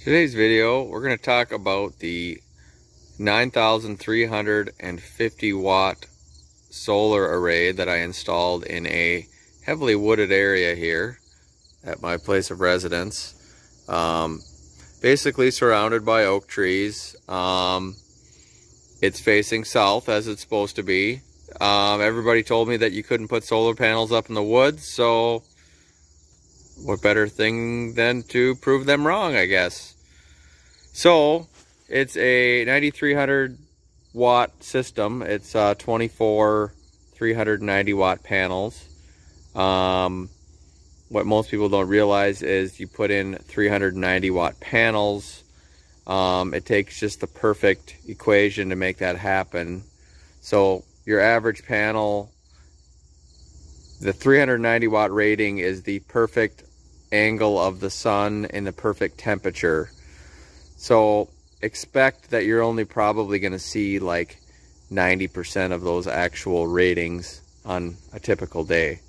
Today's video, we're going to talk about the 9,350 watt solar array that I installed in a heavily wooded area here at my place of residence. Basically surrounded by oak trees. It's facing south as it's supposed to be. Everybody told me that you couldn't put solar panels up in the woods, so what better thing than to prove them wrong, I guess. So it's a 9,300 watt system. It's 24 390 watt panels. What most people don't realize is you put in 390 watt panels, it takes just the perfect equation to make that happen. So your average panel, the 390 watt rating is the perfect angle of the sun and the perfect temperature. So expect that you're only probably going to see like 90% of those actual ratings on a typical day.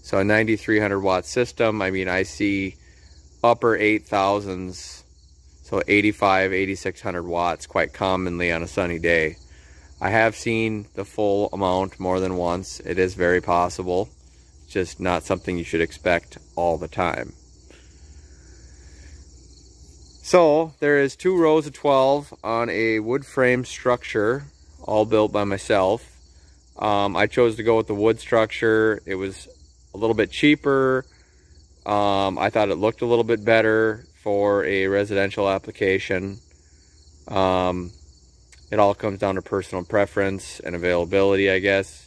So a 9,300 watt system, I mean, I see upper 8,000s, so 85, 8,600 watts quite commonly on a sunny day. I have seen the full amount more than once. It is very possible, just not something you should expect all the time. So there is 2 rows of 12 on a wood frame structure, all built by myself. I chose to go with the wood structure. It was a little bit cheaper. I thought it looked a little bit better for a residential application. It all comes down to personal preference and availability, I guess.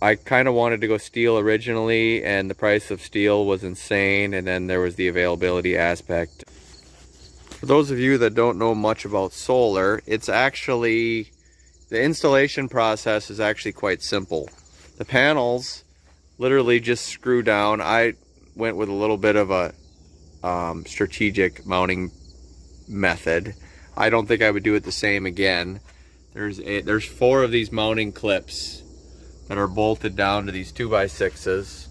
I kind of wanted to go steel originally, and the price of steel was insane, and then there was the availability aspect. For those of you that don't know much about solar, it's actually, the installation process is actually quite simple. The panels literally just screw down. I went with a little bit of a strategic mounting method. I don't think I would do it the same again. There's 4 of these mounting clips that are bolted down to these 2x6s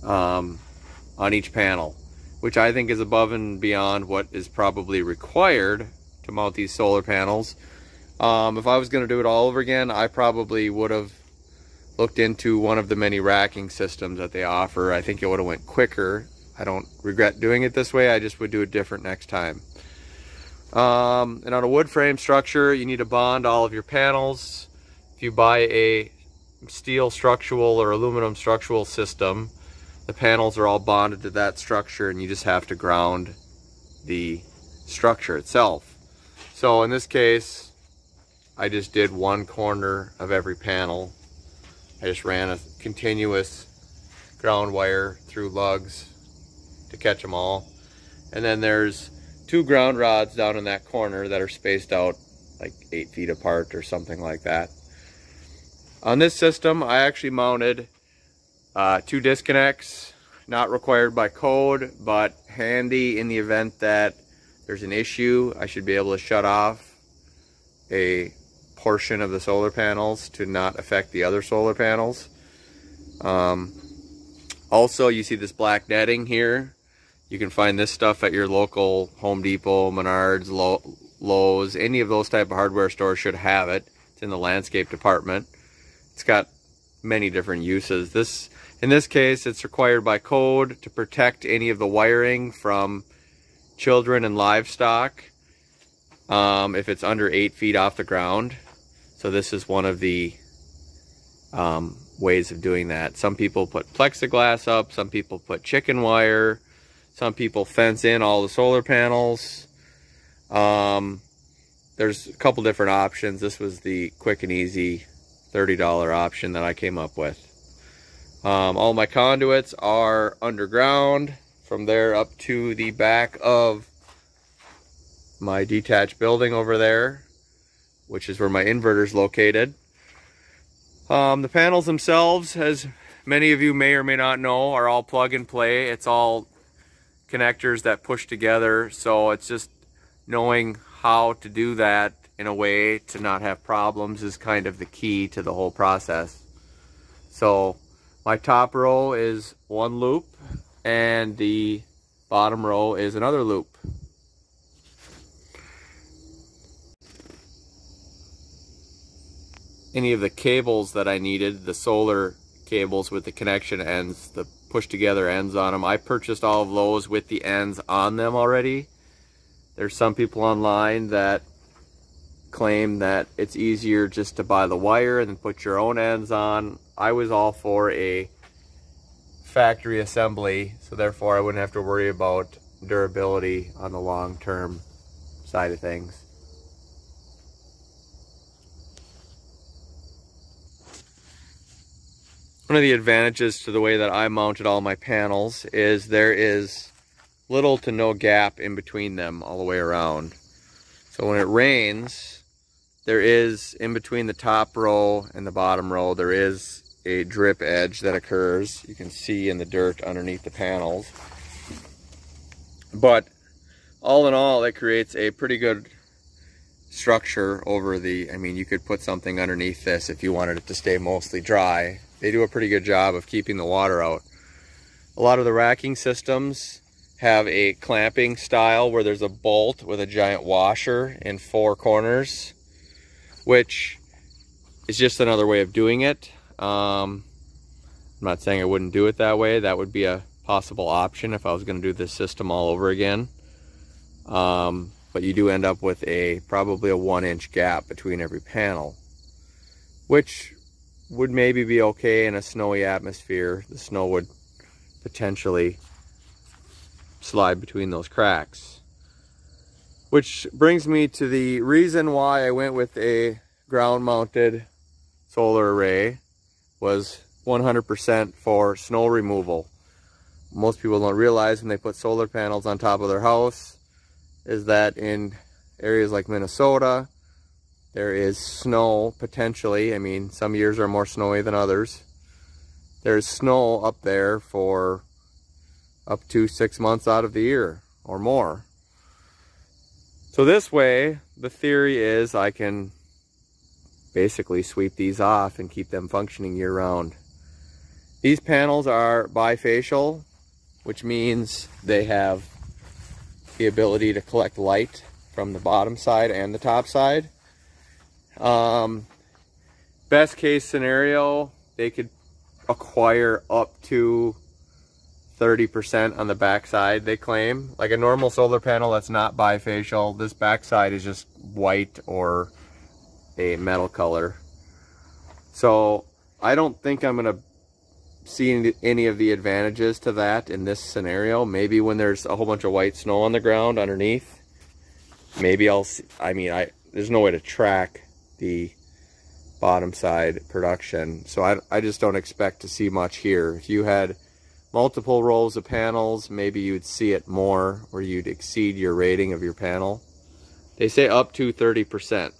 on each panel, which I think is above and beyond what is probably required to mount these solar panels. If I was going to do it all over again, I probably would have looked into one of the many racking systems that they offer. I think it would have went quicker. I don't regret doing it this way. I just would do it different next time. And on a wood frame structure, you need to bond all of your panels. If you buy a steel structural or aluminum structural system, the panels are all bonded to that structure, and you just have to ground the structure itself. So in this case, I just did one corner of every panel. I just ran a continuous ground wire through lugs to catch them all. And then there's 2 ground rods down in that corner that are spaced out like 8 feet apart or something like that. On this system, I actually mounted 2 disconnects, not required by code, but handy in the event that there's an issue. I should be able to shut off a portion of the solar panels to not affect the other solar panels. Also, you see this black netting here. You can find this stuff at your local Home Depot, Menards, Lowe's, any of those type of hardware stores should have it. It's in the landscape department. It's got many different uses. In this case, it's required by code to protect any of the wiring from children and livestock if it's under 8 feet off the ground. So this is one of the ways of doing that. Some people put plexiglass up, some people put chicken wire, some people fence in all the solar panels. There's a couple different options. This was the quick and easy $30 option that I came up with. All my conduits are underground from there up to the back of my detached building over there, which is where my inverter is located. The panels themselves, as many of you may or may not know, are all plug and play. It's all connectors that push together, so it's just knowing how to do that in a way to not have problems is kind of the key to the whole process. So my top row is 1 loop, and the bottom row is another loop. Any of the cables that I needed, the solar cables with the connection ends, the push together ends on them, I purchased all of those with the ends on them already. There's some people online that claim that it's easier just to buy the wire and then put your own ends on. I was all for a factory assembly, so therefore I wouldn't have to worry about durability on the long-term side of things. One of the advantages to the way that I mounted all my panels is there is little to no gap in between them all the way around. So when it rains, there is, in between the top row and the bottom row, there is a drip edge that occurs. You can see in the dirt underneath the panels. But all in all, it creates a pretty good structure over the, I mean, you could put something underneath this if you wanted it to stay mostly dry. They do a pretty good job of keeping the water out. A lot of the racking systems have a clamping style where there's a bolt with a giant washer in 4 corners, which is just another way of doing it. I'm not saying I wouldn't do it that way. That would be a possible option if I was going to do this system all over again. But you do end up with probably a 1-inch gap between every panel, which would maybe be okay in a snowy atmosphere. The snow would potentially slide between those cracks. Which brings me to the reason why I went with a ground-mounted solar array was 100% for snow removal. Most people don't realize when they put solar panels on top of their house is that in areas like Minnesota, there is snow potentially. I mean, some years are more snowy than others. There's snow up there for up to 6 months out of the year or more. So this way, the theory is I can basically sweep these off and keep them functioning year round. These panels are bifacial, which means they have the ability to collect light from the bottom side and the top side. Best case scenario, they could acquire up to 30% on the back side, they claim. Like a normal solar panel that's not bifacial, this back side is just white or a metal color. So I don't think I'm going to see any of the advantages to that in this scenario. Maybe when there's a whole bunch of white snow on the ground underneath, maybe I'll see. I mean, there's no way to track the bottom side production, so I just don't expect to see much here. If you had multiple rows of panels, maybe you'd see it more, or you'd exceed your rating of your panel. They say up to 30%.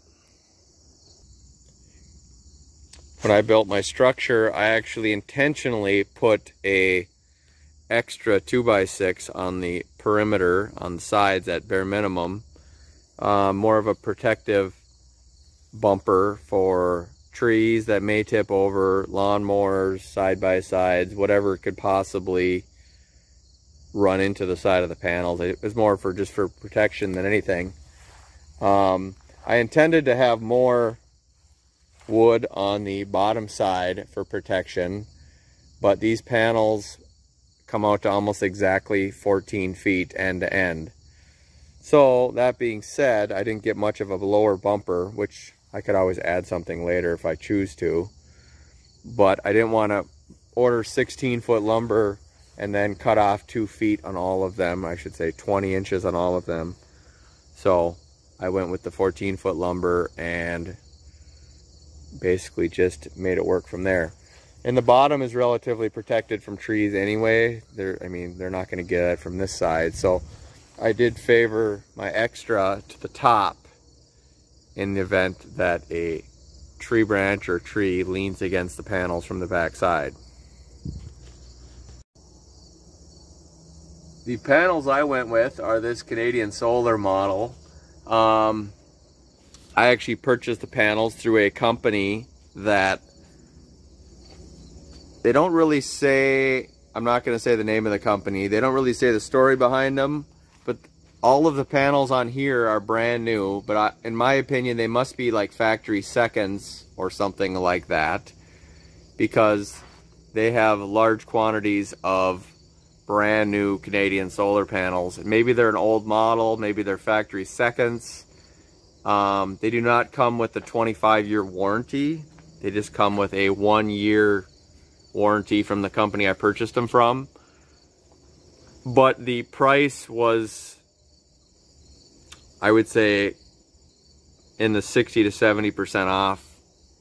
When I built my structure, I actually intentionally put a extra 2x6 on the perimeter, on the sides at bare minimum. More of a protective bumper for trees that may tip over, lawnmowers, side-by-sides, whatever could possibly run into the side of the panels. It was more for just for protection than anything. I intended to have more wood on the bottom side for protection, but these panels come out to almost exactly 14 feet end to end. So that being said, I didn't get much of a lower bumper, which I could always add something later if I choose to, but I didn't want to order 16-foot lumber and then cut off 2 feet on all of them. I should say 20 inches on all of them. So I went with the 14-foot lumber and basically just made it work from there. And the bottom is relatively protected from trees anyway. They're not going to get it from this side. So I did favor my extra to the top in the event that a tree branch or tree leans against the panels from the back side. The panels I went with are this Canadian Solar model. I actually purchased the panels through a company that they don't really say I'm not going to say the name of the company. They don't really say the story behind them, but all of the panels on here are brand new, but in my opinion, they must be like factory seconds or something like that, because they have large quantities of brand new Canadian solar panels. Maybe they're an old model, maybe they're factory seconds. They do not come with the 25-year warranty. They just come with a 1-year warranty from the company I purchased them from. But the price was, I would say, in the 60 to 70% off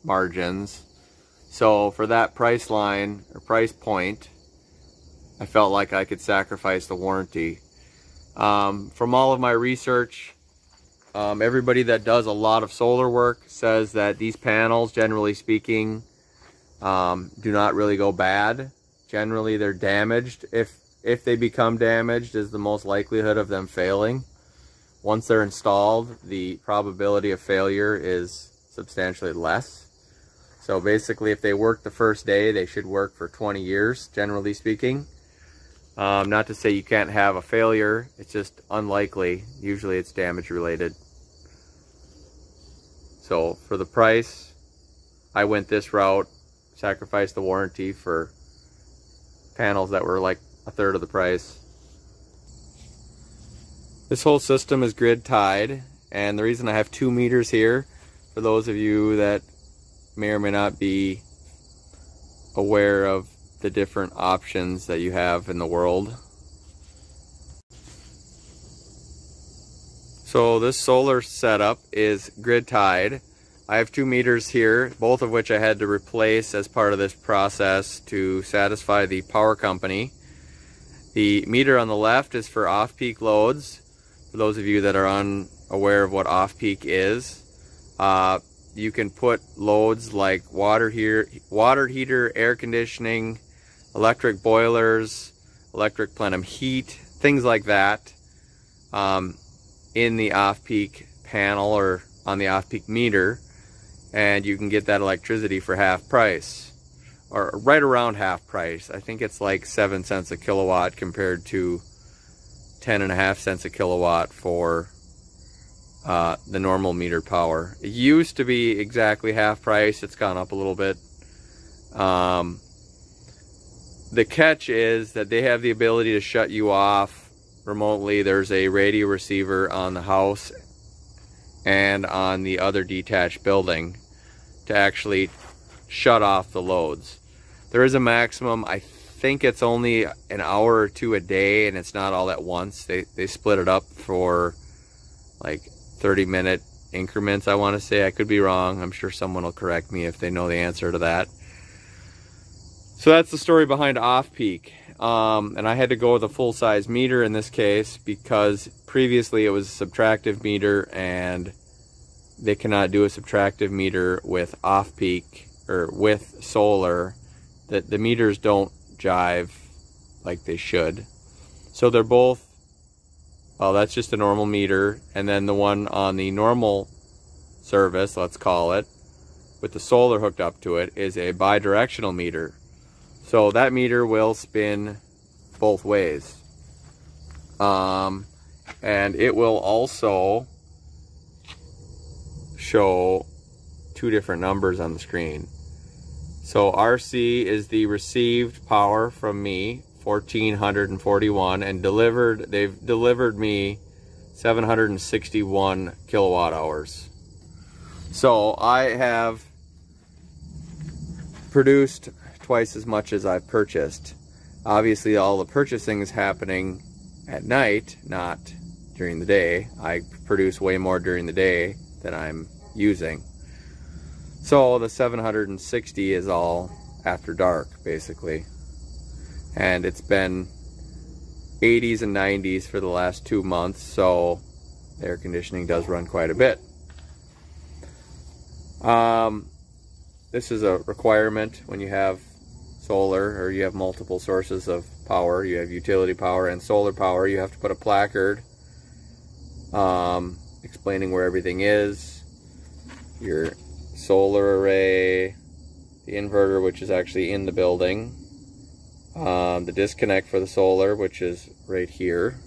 margins. So for that price line or price point, I felt like I could sacrifice the warranty. From all of my research, everybody that does a lot of solar work says that these panels, generally speaking, do not really go bad. Generally, they're damaged. If they become damaged, is the most likelihood of them failing. Once they're installed, the probability of failure is substantially less. So basically, if they work the first day, they should work for 20 years, generally speaking. Not to say you can't have a failure, it's just unlikely. Usually it's damage related. So for the price, I went this route, sacrificed the warranty for panels that were like a third of the price. This whole system is grid tied, and the reason I have 2 meters here, for those of you that may or may not be aware of the different options that you have in the world. So this solar setup is grid tied. I have 2 meters here, both of which I had to replace as part of this process to satisfy the power company. The meter on the left is for off-peak loads. For those of you that are unaware of what off-peak is, you can put loads like water heater, air conditioning, electric boilers, electric plenum heat, things like that, in the off-peak panel or on the off-peak meter, and you can get that electricity for half price, or right around half price. I think it's like 7 cents a kilowatt compared to 10.5 cents a kilowatt for the normal meter power. It used to be exactly half price. It's gone up a little bit. The catch is that they have the ability to shut you off remotely. There's a radio receiver on the house and on the other detached building to actually shut off the loads. There is a maximum. I think it's only an hour or 2 a day, and it's not all at once. They split it up for like 30-minute increments, I want to say. I could be wrong. I'm sure someone will correct me if they know the answer to that. So that's the story behind off-peak. And I had to go with a full-size meter in this case because previously it was a subtractive meter, and they cannot do a subtractive meter with off-peak or with solar. The meters don't jive like they should. So they're both, well, that's just a normal meter, and then the one on the normal service, let's call it, with the solar hooked up to it, is a bi-directional meter. So that meter will spin both ways. And it will also show 2 different numbers on the screen. So RC is the received power from me, 1441, and they've delivered me 761 kilowatt hours. So I have produced twice as much as I've purchased. Obviously all the purchasing is happening at night, not during the day. I produce way more during the day than I'm using. So the 760 is all after dark, basically. And it's been 80s and 90s for the last 2 months, so the air conditioning does run quite a bit. This is a requirement when you have solar, or you have multiple sources of power. You have utility power and solar power. You have to put a placard explaining where everything is, your solar array, the inverter, which is actually in the building, the disconnect for the solar, which is right here,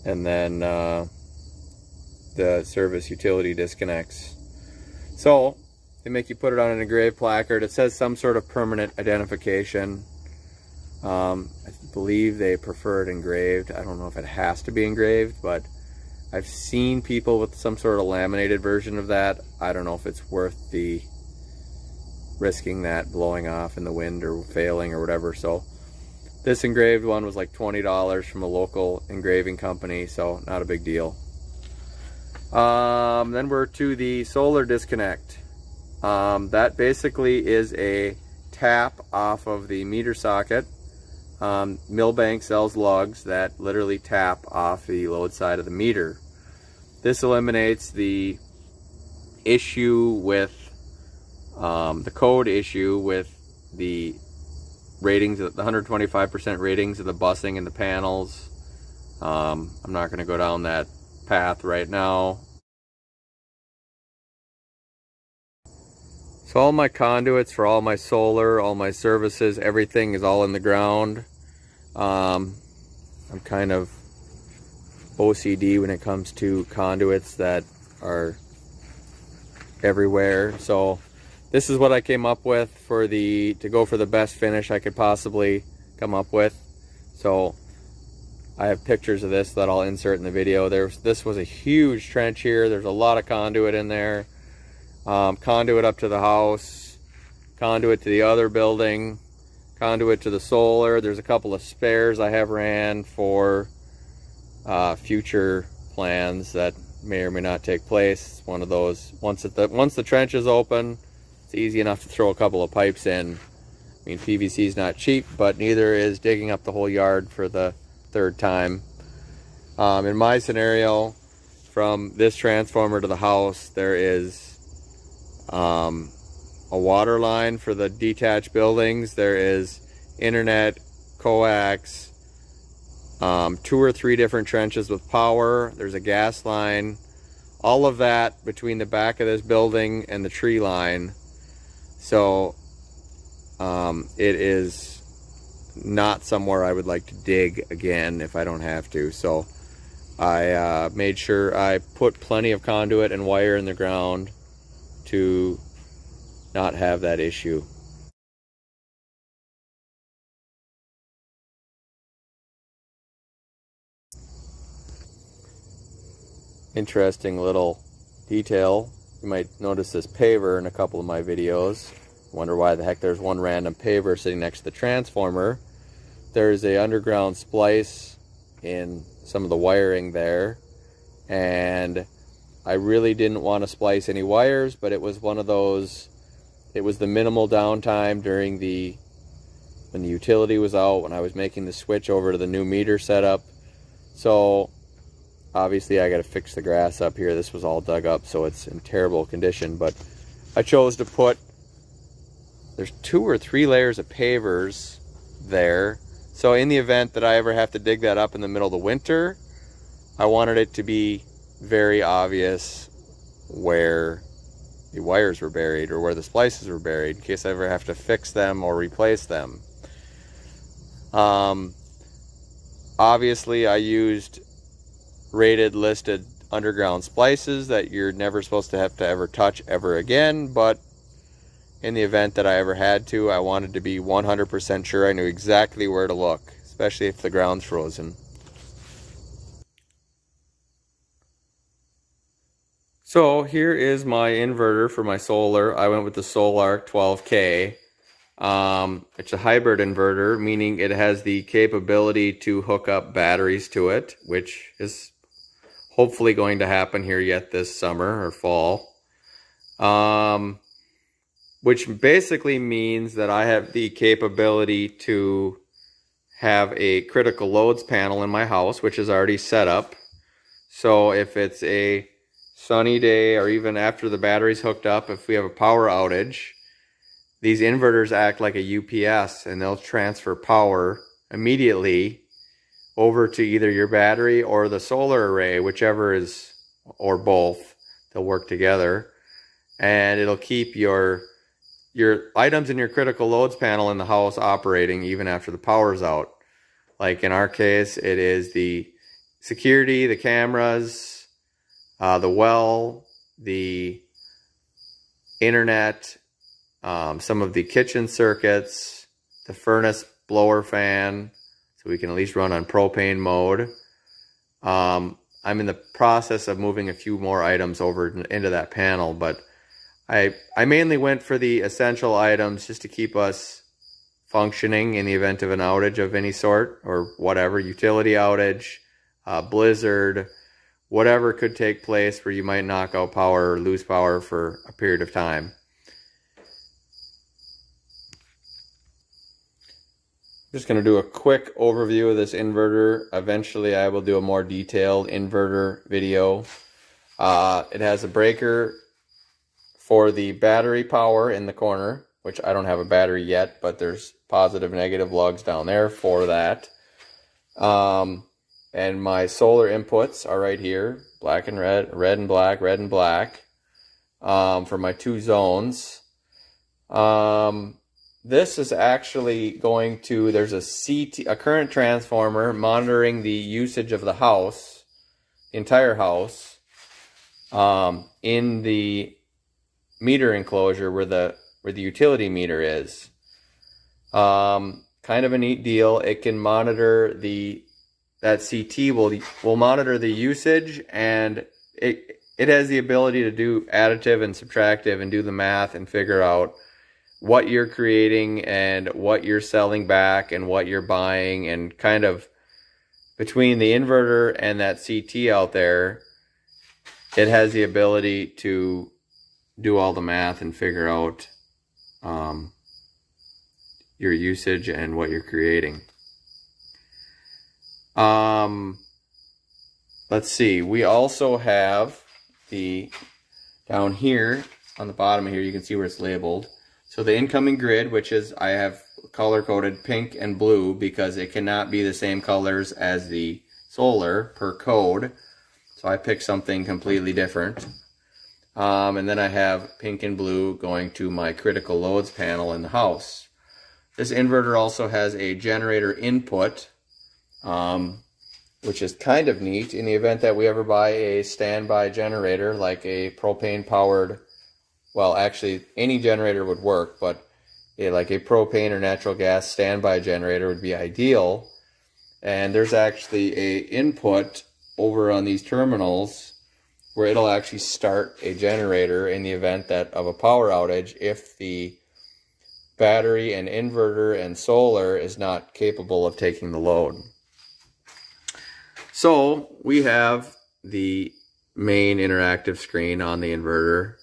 and then the service utility disconnects. So they make you put it on an engraved placard. It says some sort of permanent identification. I believe they prefer it engraved. I don't know if it has to be engraved, but I've seen people with some sort of laminated version of that. I don't know if it's worth the risking that blowing off in the wind or failing or whatever. So this engraved one was like $20 from a local engraving company, so not a big deal. Then we're to the solar disconnect. That basically is a tap off of the meter socket. Millbank sells lugs that literally tap off the load side of the meter. This eliminates the issue with the code issue with the ratings, the 125% ratings of the busing and the panels. I'm not going to go down that path right now. So all my conduits for all my solar, all my services, everything is all in the ground. I'm kind of OCD when it comes to conduits that are everywhere. So this is what I came up with for to go for the best finish I could possibly come up with. So I have pictures of this that I'll insert in the video. This was a huge trench here. There's a lot of conduit in there. Conduit up to the house, conduit to the other building, conduit to the solar. There's a couple of spares I have ran for future plans that may or may not take place. It's one of those, once the trench is open, it's easy enough to throw a couple of pipes in. I mean, PVC is not cheap, but neither is digging up the whole yard for the third time. In my scenario, from this transformer to the house, there is a water line for the detached buildings. There is internet, coax, 2 or 3 different trenches with power. There's a gas line. All of that between the back of this building and the tree line. So it is not somewhere I would like to dig again if I don't have to. So I made sure I put plenty of conduit and wire in the ground to not have that issue. Interesting little detail. You might notice this paver in a couple of my videos. Wonder why the heck there's one random paver sitting next to the transformer. There's a underground splice in some of the wiring there, and I really didn't want to splice any wires, but it was one of those, it was the minimal downtime during when the utility was out, when I was making the switch over to the new meter setup. So obviously I got to fix the grass up here. This was all dug up, so it's in terrible condition, but I chose to put, there's 2 or 3 layers of pavers there. So in the event that I ever have to dig that up in the middle of the winter, I wanted it to be very obvious where the wires were buried or where the splices were buried in case I ever have to fix them or replace them. Obviously I used rated listed underground splices that you're never supposed to have to ever touch ever again, but in the event that I ever had to, I wanted to be 100% sure I knew exactly where to look, especially if the ground's frozen. So here is my inverter for my solar. I went with the Solarc 12K. It's a hybrid inverter, meaning it has the capability to hook up batteries to it, which is hopefully going to happen here yet this summer or fall. Which basically means that I have the capability to have a critical loads panel in my house, which is already set up. So if it's a sunny day or even after the battery's hooked up, if we have a power outage, these inverters act like a UPS and they'll transfer power immediately over to either your battery or the solar array, whichever is, or both. They'll work together, and it'll keep your your items in your critical loads panel in the house operating even after the power's out. Like in our case, it is the security, the cameras, the well, the internet, some of the kitchen circuits, the furnace blower fan, so we can at least run on propane mode. I'm in the process of moving a few more items over into that panel, but I mainly went for the essential items just to keep us functioning in the event of an outage of any sort, or whatever, utility outage, blizzard, whatever could take place where you might knock out power or lose power for a period of time. I'm just going to do a quick overview of this inverter. Eventually I will do a more detailed inverter video. It has a breaker for the battery power in the corner, which I don't have a battery yet, but there's positive, negative lugs down there for that. And my solar inputs are right here, black and red, red and black, red and black, for my 2 zones. This is actually going to, there's a current transformer monitoring the usage of the house, the entire house, in the meter enclosure where the utility meter is. Kind of a neat deal. It can monitor that CT will monitor the usage, and it has the ability to do additive and subtractive and do the math and figure out what you're creating and what you're selling back and what you're buying, and kind of between the inverter and that CT out there, it has the ability to do all the math and figure out your usage and what you're creating. Let's see, we also have down here on the bottom here, you can see where it's labeled. So the incoming grid, which is, I have color-coded pink and blue because it cannot be the same colors as the solar per code. So I picked something completely different. And then I have pink and blue going to my critical loads panel in the house. This inverter also has a generator input, which is kind of neat in the event that we ever buy a standby generator, like a propane-powered, well, actually, any generator would work, but like a propane or natural gas standby generator would be ideal. And there's actually a input over on these terminals where it'll actually start a generator in the event of a power outage if the battery and inverter and solar is not capable of taking the load. So we have the main interactive screen on the inverter.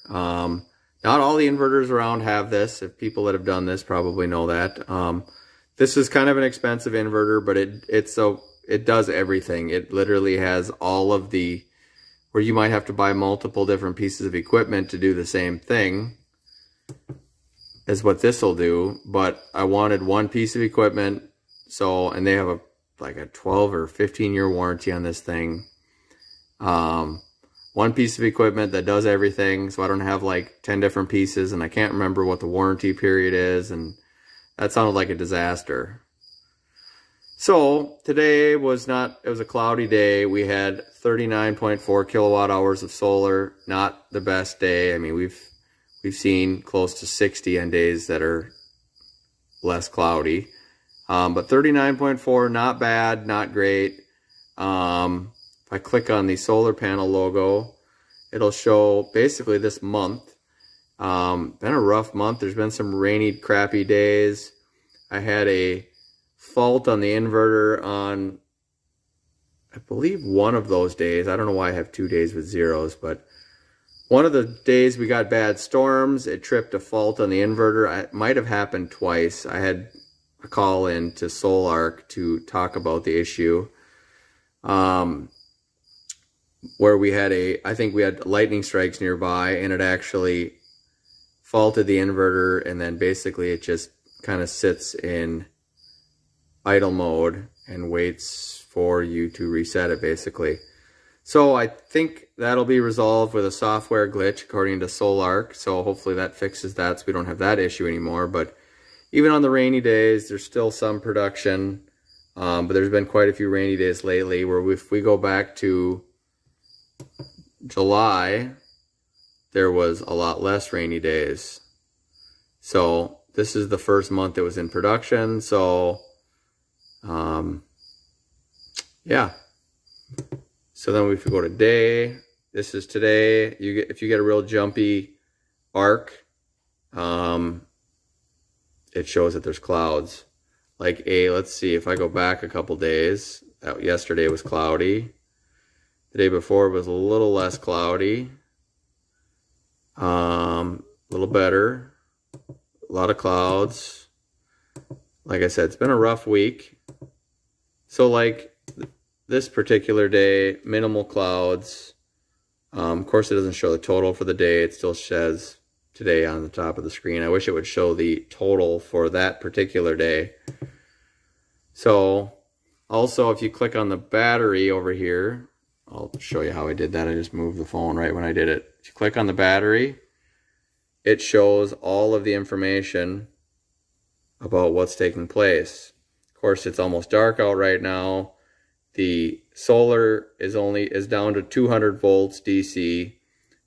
Not all the inverters around have this. If people that have done this probably know that. This is kind of an expensive inverter, but it does everything. It literally has all of where you might have to buy multiple different pieces of equipment to do the same thing as what this will do. But I wanted one piece of equipment, and they have like a 12 or 15-year warranty on this thing. One piece of equipment that does everything, so I don't have like 10 different pieces, and I can't remember what the warranty period is, and that sounded like a disaster. So today it was a cloudy day. We had 39.4 kilowatt hours of solar. Not the best day. I mean, we've seen close to 60 on days that are less cloudy. But 39.4, not bad, not great. If I click on the solar panel logo, it'll show basically this month. Been a rough month. There's been some rainy, crappy days. I had a fault on the inverter on, I believe, one of those days. I don't know why I have 2 days with zeros, but one of the days we got bad storms. It tripped a fault on the inverter. It might have happened twice. I had a call in to SolarArc to talk about the issue. Where we had I think we had lightning strikes nearby, and it actually faulted the inverter, and then basically it just kind of sits in idle mode and waits for you to reset it, basically. So I think that'll be resolved with a software glitch according to SolarArc. So hopefully that fixes that so we don't have that issue anymore. But even on the rainy days, there's still some production. But there's been quite a few rainy days lately where if we go back to July, there was a lot less rainy days. So this is the first month it was in production. So yeah. So then if we go to day, this is today. If you get a real jumpy arc, it shows that there's clouds. Like let's see, if I go back a couple days, yesterday was cloudy. The day before was a little less cloudy. A little better. A lot of clouds. Like I said, it's been a rough week. So like this particular day, minimal clouds. Of course, it doesn't show the total for the day. It still says today on the top of the screen. I wish it would show the total for that particular day. So also, if you click on the battery over here, I'll show you how I did that. I just moved the phone right when I did it. If you click on the battery, it shows all of the information about what's taking place. Of course, it's almost dark out right now. The solar is down to 200 volts DC,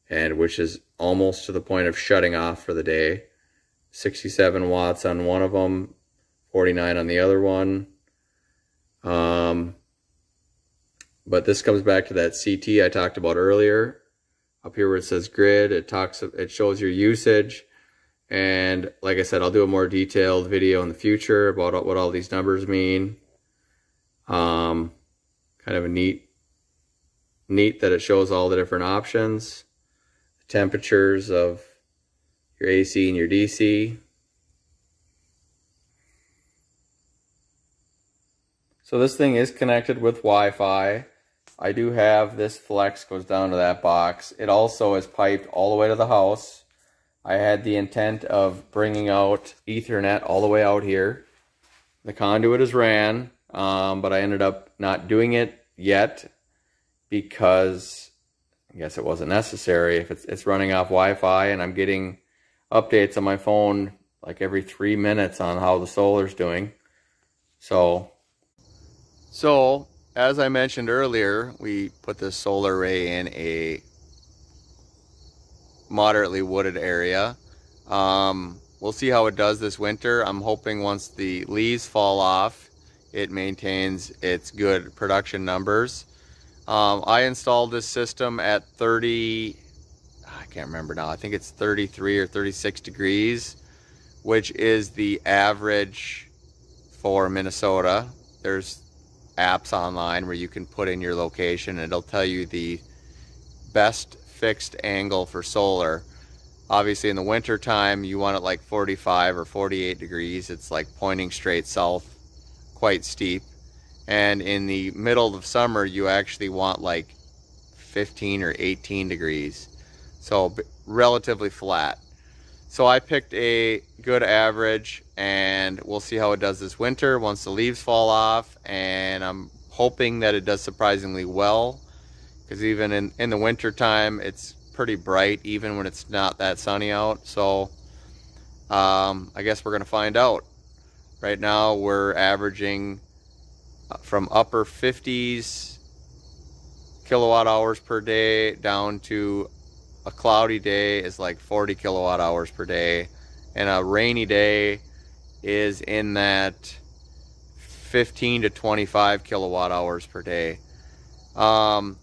and which is almost to the point of shutting off for the day. 67 watts on one of them, 49 on the other one. But this comes back to that CT I talked about earlier. Up here where it says grid, it shows your usage. And like I said, I'll do a more detailed video in the future about what all these numbers mean. Kind of a neat that it shows all the different options, the temperatures of your AC and your DC. So this thing is connected with Wi-Fi. I do have this flex goes down to that box. It also is piped all the way to the house. I had the intent of bringing out Ethernet all the way out here. The conduit is ran, but I ended up not doing it yet because I guess it wasn't necessary. If it's running off Wi-Fi, and I'm getting updates on my phone like every 3 minutes on how the solar's doing. So as I mentioned earlier, we put this solar array in a moderately wooded area. We'll see how it does this winter. I'm hoping once the leaves fall off, it maintains its good production numbers. I installed this system at 30, I can't remember now, I think it's 33 or 36 degrees, which is the average for Minnesota. There's apps online where you can put in your location and it'll tell you the best fixed angle for solar. Obviously in the winter time you want it like 45 or 48 degrees. It's like pointing straight south, quite steep. And in the middle of summer you actually want like 15 or 18 degrees, so relatively flat. So I picked a good average, and we'll see how it does this winter once the leaves fall off. And I'm hoping that it does surprisingly well, because even in the winter time it's pretty bright even when it's not that sunny out. So I guess we're gonna find out. Right now we're averaging from upper 50s kilowatt hours per day down to a cloudy day is like 40 kilowatt hours per day, and a rainy day is in that 15 to 25 kilowatt hours per day. I'm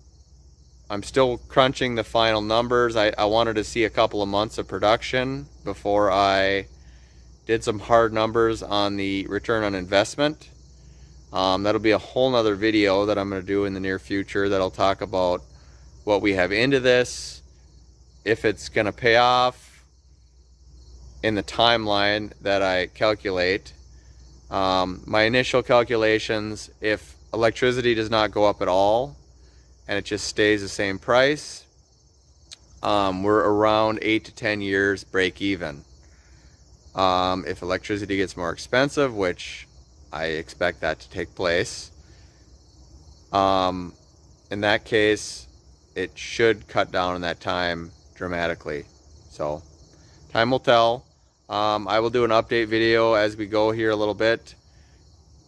still crunching the final numbers. I wanted to see a couple of months of production before I did some hard numbers on the return on investment. That'll be a whole nother video that I'm going to do in the near future that'll talk about what we have into this, if it's going to pay off in the timeline that I calculate. My initial calculations, if electricity does not go up at all and it just stays the same price, we're around 8 to 10 years break even. If electricity gets more expensive, which I expect that to take place, in in that case, it should cut down on that time dramatically. So time will tell. I will do an update video as we go here a little bit.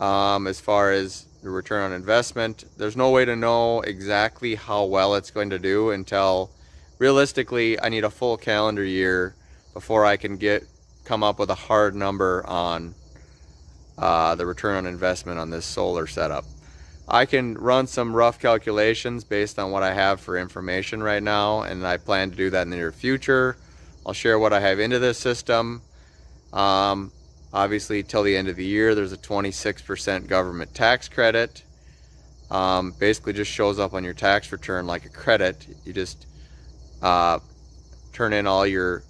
As far as the return on investment, there's no way to know exactly how well it's going to do until, realistically, I need a full calendar year before I can come up with a hard number on the return on investment on this solar setup. I can run some rough calculations based on what I have for information right now, and I plan to do that in the near future. I'll share what I have into this system. Obviously, till the end of the year, there's a 26% government tax credit. Basically just shows up on your tax return like a credit. You just turn in all your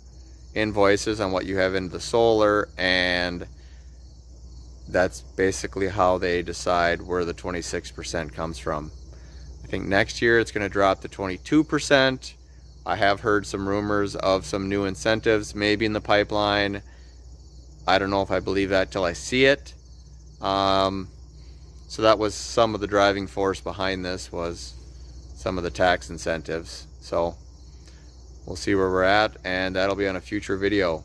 invoices on what you have into the solar, and that's basically how they decide where the 26% comes from. I think next year it's going to drop to 22%. I have heard some rumors of some new incentives maybe in the pipeline. I don't know if I believe that till I see it. So that was some of the driving force behind this, was some of the tax incentives. So we'll see where we're at, and that'll be on a future video.